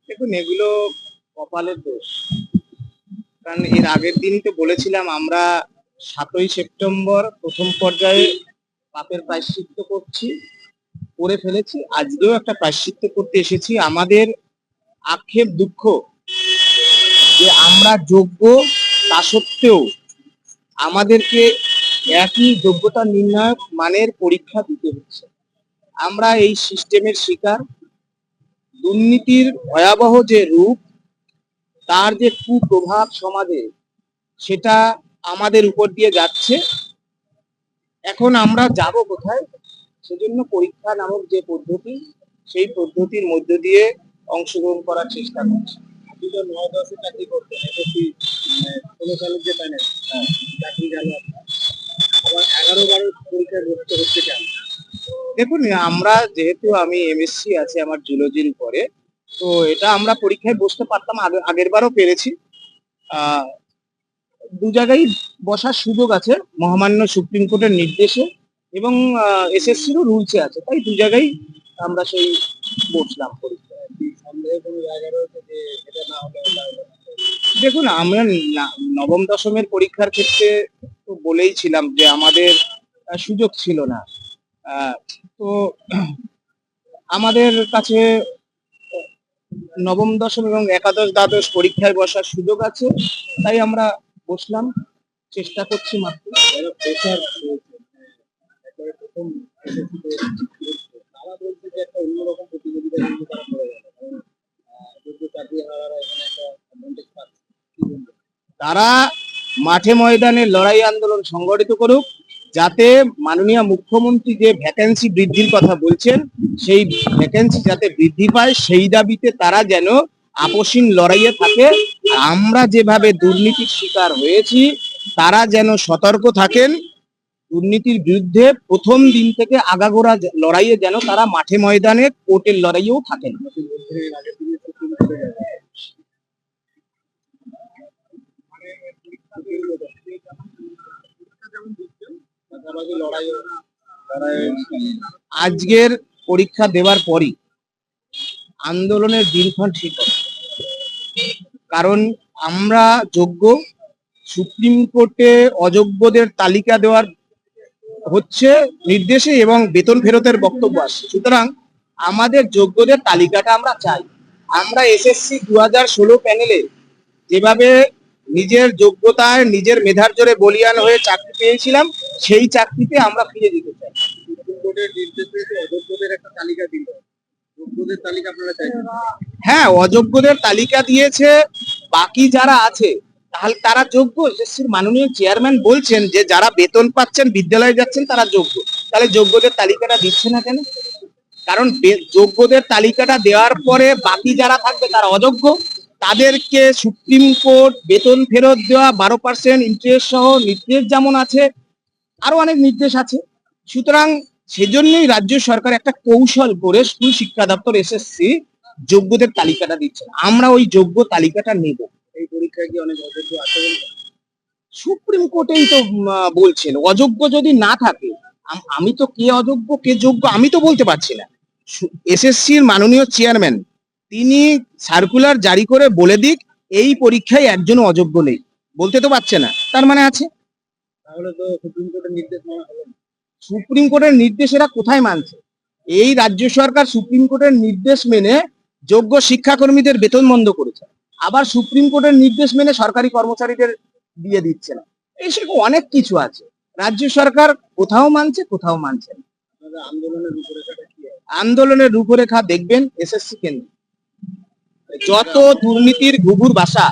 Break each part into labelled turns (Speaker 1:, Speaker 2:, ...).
Speaker 1: দেখুন, এগুলো কপালের দোষ। কারণ এর আগের দিনই তো বলেছিলাম আমরা 7ই সেপ্টেম্বর প্রথম পর্যায়ে পাপের প্রায়শ্চিত্ত করে ফেলেছি। আজকেও একটা প্রায়শ্চিত্ত করতে এসেছি। আমাদের আক্ষেপ দুঃখ যে আমরা যোগ্য, তা সত্ত্বেও আমাদেরকে একই যোগ্যতা নির্ণায়ক মানের পরীক্ষা দিতে হচ্ছে। আমরা এই সিস্টেমের শিকার। দুর্নীতির ভয়াবহ যে রূপ, তার যে কুপ্রভাব সমাজে, সেটা আমাদের উপর দিয়ে যাচ্ছে। এখন আমরা যাব কোথায়? সেজন্য পরীক্ষা নামক যে পদ্ধতি, সেই পদ্ধতির মধ্য দিয়ে অংশগ্রহণ করার চেষ্টা করছি। আপনি তো 9-10 চাকরি করতেন, এসএসসি 16 সালের যে প্যানেল চাকরি গেল, আবার 11-12 পরীক্ষায় বসতে হচ্ছে কেন? দেখুন, আমরা যেহেতু আমি এমএসসি আছে আমার জুলজির উপরে, তো এটা আমরা পরীক্ষায় বসতে পারতাম, আগের বারও পেরেছি। আহ দু জায়গায় বসার সুযোগ আছে মহামান্য সুপ্রিম কোর্টের নির্দেশে, এবং এসএসসিরও রুলসে আছে, তাই দু জায়গায় আমরা সেই বসলাম পরীক্ষায়। সন্দেহের কোনো জায়গা রয়েছে যে এটা না হলে ওটা হলো না? দেখুন, আমরা নবম দশমের পরীক্ষার ক্ষেত্রে তো বলেইছিলাম যে আমাদের সুযোগ ছিল না। তো আমাদের কাছে নবম দশম এবং একাদশ দ্বাদশ পরীক্ষায় বসার সুযোগ আছে, তাই আমরা বসলাম, চেষ্টা করছি মাত্র। প্রেশার একবারে প্রথম তারা বলছে যে একটা অন্যরকম প্রতিযোগিতা কিন্তু তারা করে গেল, যোগ্য চাকরি হারারা এখানে একটা অ্যাডভান্টেজ পাচ্ছে। তারা মাঠে ময়দানে লড়াই আন্দোলন সংগঠিত করুক, যাতে মাননীয় মুখ্যমন্ত্রী যে ভ্যাকেন্সি বৃদ্ধির কথা বলছেন, সেই ভ্যাকেন্সি যাতে বৃদ্ধি পায়, সেই দাবিতে তারা যেন আপসীন লড়াইয়ে থাকে। আমরা যেভাবে দুর্নীতির শিকার হয়েছি, তারা যেন সতর্ক থাকেন। দুর্নীতির বিরুদ্ধে প্রথম দিন থেকে আগাগোড়া লড়াইয়ে যেন তারা মাঠে ময়দানে কোর্টের লড়াইয়েও থাকেন। আজকের পরীক্ষা দেওয়ার পরই আন্দোলনের দিনক্ষণ ঠিক হবে। কারণ আমরা যোগ্য, সুপ্রিম কোর্টে অযোগ্যদের তালিকা দেওয়ার হচ্ছে নির্দেশে, এবং বেতন ফেরতের বক্তব্য আসছে। সুতরাং আমাদের যোগ্যদের তালিকাটা আমরা চাই। আমরা এসএসসি 2016 প্যানেলে যেভাবে নিজের যোগ্যতায় নিজের মেধার জোরে বলিয়ান হয়ে চাকরি পেয়েছিলাম, সেই চাকরিতে আমরা ফিরে যেতে চাই। সুপ্রিম কোর্টের নির্দেশে অযোগ্যদের একটা তালিকা দিল, যোগ্যদের তালিকা আপনারা চাইছেন? হ্যাঁ, অযোগ্যদের তালিকা দিয়েছে, বাকি যারা আছে তাহলে তারা যোগ্য। এসএসসির মাননীয় চেয়ারম্যান বলছেন যে যারা বেতন পাচ্ছেন, বিদ্যালয়ে যাচ্ছেন, তারা যোগ্য। তাহলে যোগ্যদের তালিকাটা দিচ্ছে না কেন? কারণ যোগ্যদের তালিকাটা দেওয়ার পরে বাকি যারা থাকবে তারা অযোগ্য, তাদেরকে সুপ্রিম কোর্ট বেতন ফেরত দেওয়া 12% ইন্টারেস্ট সহ নির্দেশ যেমন আছে, আরো অনেক নির্দেশ আছে। সুতরাং সেজন্যই রাজ্য সরকার একটা কৌশল করে স্কুল শিক্ষা দপ্তর এসএসসি যোগ্যদের তালিকাটা দিচ্ছে। আমরা ওই যোগ্য তালিকাটা নেব। এই পরীক্ষায় কি অনেক অযোগ্য আছে? সুপ্রিম কোর্টেই তো বলছেন অযোগ্য যদি না থাকে। আমি তো কে অযোগ্য কে যোগ্য আমি তো বলতে পারছি না। এসএসসির মাননীয় চেয়ারম্যান তিনি সার্কুলার জারি করে বলে দিক এই পরীক্ষায় একজন অযোগ্য নেই, বলতে তো পারছে না, তার মানে আছে। তাহলে তো সুপ্রিম কোর্টের নির্দেশ মানা হলো না। সুপ্রিম কোর্টের নির্দেশ এরা কোথায় মানছে? এই রাজ্য সরকার সুপ্রিম কোর্টের নির্দেশ মেনে যোগ্য শিক্ষাকর্মীদের বেতন বন্ধ করেছে, আবার সুপ্রিম কোর্টের নির্দেশ মেনে সরকারি কর্মচারীদের দিয়ে দিচ্ছে না। এই সেরকম অনেক কিছু আছে, রাজ্য সরকার কোথাও মানছে কোথাও মানছে না। আন্দোলনের রূপরেখা দেখবেন এসএসসি কেন্দ্রে যত দুর্নীতির ঘুঘুর বাসা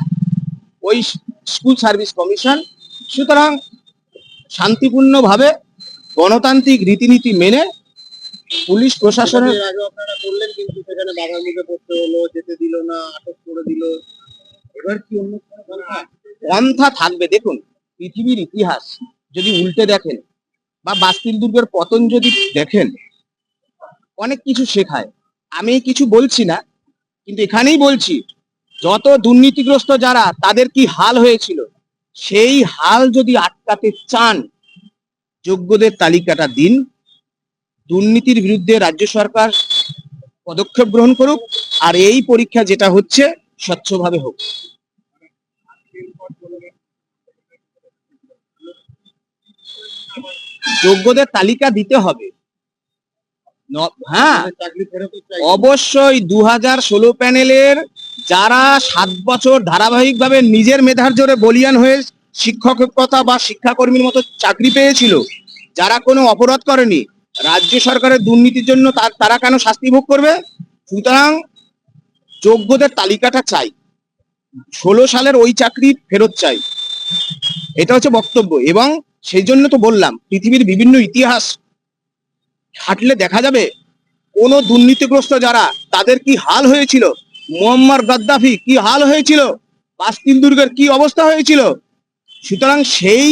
Speaker 1: ওই স্কুল সার্ভিস কমিশন। সুতরাং শান্তিপূর্ণভাবে গণতান্ত্রিক রীতিনীতি মেনে পুলিশ প্রশাসনের আপনারা করলেন, কিন্তু সেখানে বাধার মুখে পড়তে হলো, যেতে দিল না, আটক করে দিল। এবার কি অন্য পন্থা থাকবে? দেখুন, পৃথিবীর ইতিহাস যদি উল্টে দেখেন বা বাস্তিল দুর্গের পতন যদি দেখেন, অনেক কিছু শেখায়। আমি কিছু বলছি না, কিন্তু এখানেই বলছি যত দুর্নীতিগ্রস্ত যারা তাদের কি হাল হয়েছিল, সেই হাল যদি আটকাতে চান, যোগ্যদের তালিকাটা দিন। দুর্নীতির বিরুদ্ধে রাজ্য সরকার পদক্ষেপ গ্রহণ করুক, আর এই পরীক্ষা যেটা হচ্ছে স্বচ্ছভাবে হোক। যোগ্যদের তালিকা দিতে হবে। হ্যাঁ, অবশ্যই 2016 প্যানেলের যারা 7 বছর ধারাবাহিকভাবে নিজের মেধার জোরে বলিয়ান হয়ে শিক্ষকতা বা শিক্ষাকর্মীর মতো চাকরি পেয়েছিল, যারা কোনো অপরাধ করেনি, রাজ্য সরকারের দুর্নীতির জন্য তারা কেন শাস্তি ভোগ করবে? সুতরাং যোগ্যদের তালিকাটা চাই, 16 সালের ওই চাকরি ফেরত চাই, এটা হচ্ছে বক্তব্য। এবং সেই জন্য তো বললাম, পৃথিবীর বিভিন্ন ইতিহাস হাঁটলে দেখা যাবে কোন দুর্নীতিগ্রস্ত যারা, তাদের কি হাল হয়েছিল, মুয়াম্মার গাদ্দাফি কি হাল হয়েছিল, বাস্তিন দুর্গের কি অবস্থা হয়েছিল। সুতরাং সেই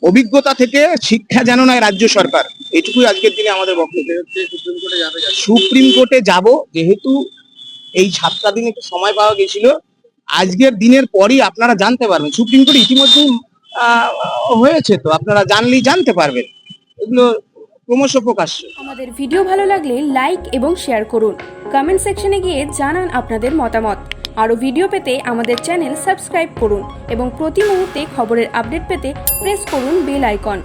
Speaker 1: অভিজ্ঞতা থেকে শিক্ষা যেন নয় রাজ্য সরকার, এটুকুই আজকের দিনে আমাদের বক্তব্য। সুপ্রিম কোর্টে যাব, যেহেতু এই 7টা দিন একটু সময় পাওয়া গেছিল, আজকের দিনের পরই আপনারা জানতে পারবেন। সুপ্রিম কোর্ট ইতিমধ্যেই হয়েছে, তো আপনারা জানলেই জানতে পারবেন, এগুলো ক্রমশ প্রকাশ্য।
Speaker 2: আমাদের ভিডিও ভালো লাগলে লাইক এবং শেয়ার করুন। কমেন্ট সেকশনে গিয়ে জানান আপনাদের মতামত। আরও ভিডিও পেতে আমাদের চ্যানেল সাবস্ক্রাইব করুন এবং প্রতি মুহূর্তে খবরের আপডেট পেতে প্রেস করুন বেল আইকন।